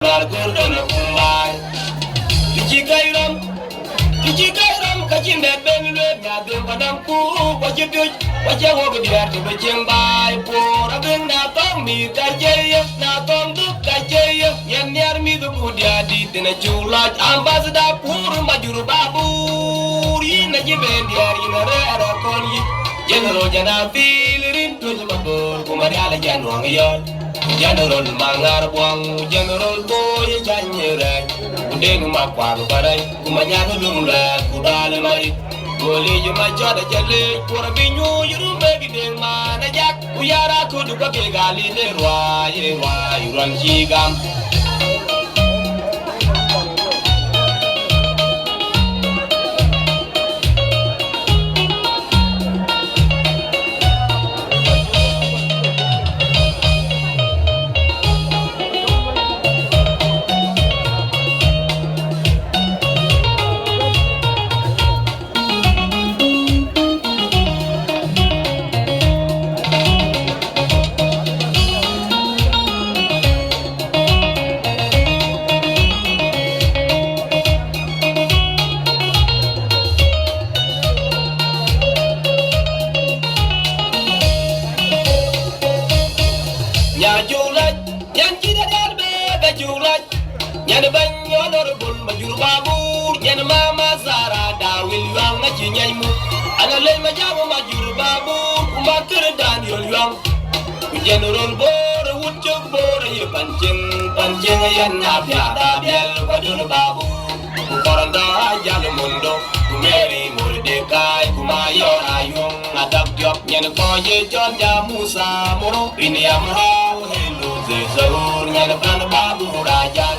Gordon Kumbai. Tijikairam kachin that Ben Nadim Padamku, what you do, what you walk with the art of a jing by poor Abin Natom, me, Kajay, Natom, Kajay, Yan near me the good yadi, then a Jew large ambassador, poor Majuru Babu, in the Jibendia, in a rare con you. General Jana feel it into the Mabu, Kumariala Januang. General Mangar Buang, General Boy, January, Udeng Makwang Paray, Kumanyana Lumla, Kudala Mai, Goli, my Jada Jale, Kurabino, you maybe the man, a jack, Uyara could do a big alley, why, run Gigam. General Bor, would you bore you punching and Nabia, Biel, Paduna Babu, Coranda, Jalamundo, Mary Mordecai, Kumayo, Ayung, Adapt Yop, Yanakoye, John Yamusa, Moro, Piniamro, Hello, Zezor, Yanapan Babu, Rajan.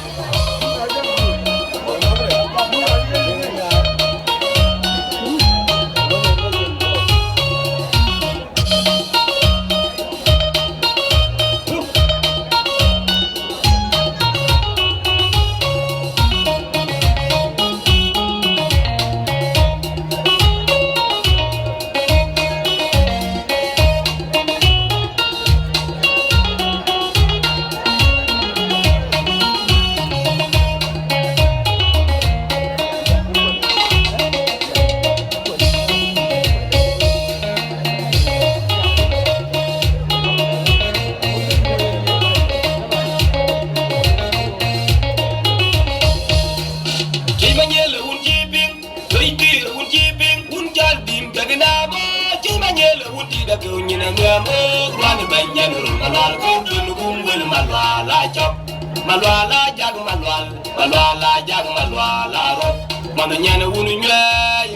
Malwala jag malwala ro mano nyane wunu nywe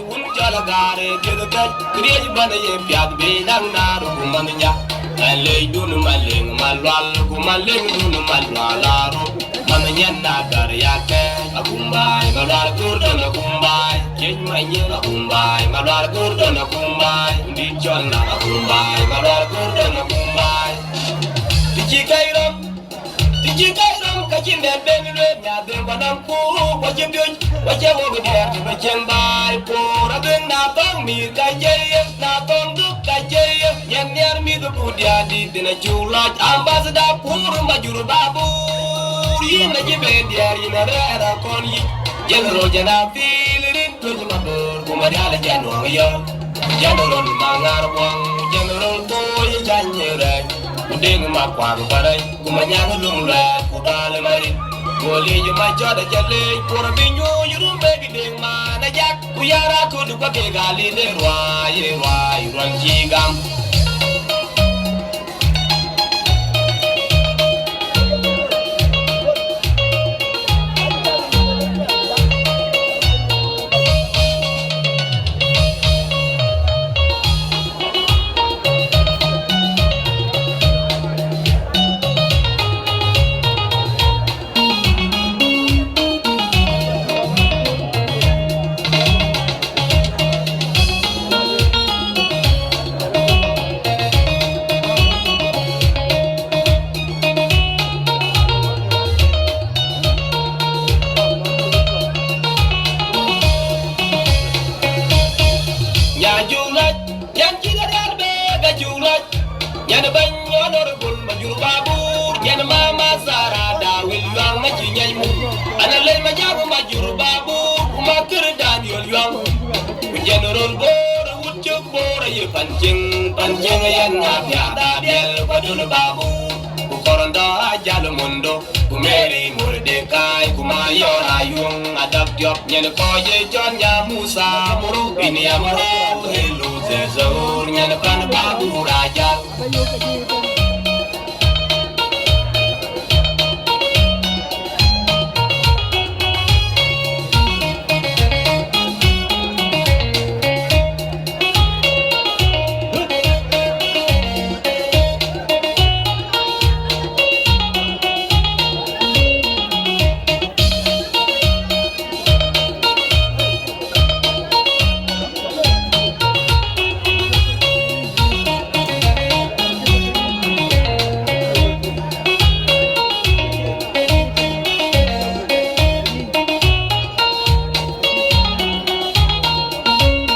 wunu jala gare de ka kriye bana ye piat be nang na ro mano nya ale dunu maleng malwal ku maleng dunu malwala ro mano nyanna gar yake akumbai malwal gurdon akumbai keny manye akumbai malwal gurdon akumbai ndi jonna akumbai malwal gurdon akumbai Tijikairam kachin that baby red, Nadim Padamku, what you do, what you over there to the Chembai, poor Abin Natom, me, Kajay, Natom, Kajay, Yan near me the good yadi, then a Jew large ambassador, poor Majuru Babu, in the Jibendia, in a rare con you. General Jana feel it into the Mabu, Kumariala Januang, General Mangar Buang, General Boy, January. Udeng Makwang Paray, Kumanyana Lumla, Kudala Mai, Goli, my Jada Jale, Kurabino, you maybe the man, a jack, Uyara could do a big alley, why, run Gigam. majur babu kumakir Daniel Young General Bor Wutchuk Bor ye pancing yan ngapya Daniel Padun babu Kukoronda jalo mundo Kumeri Mordecai Kumayor Ayung Adap Diop Nyen Koye John Ya Musa Muru Ini Amaro Helu Zezor Nyen Pan Babu Raja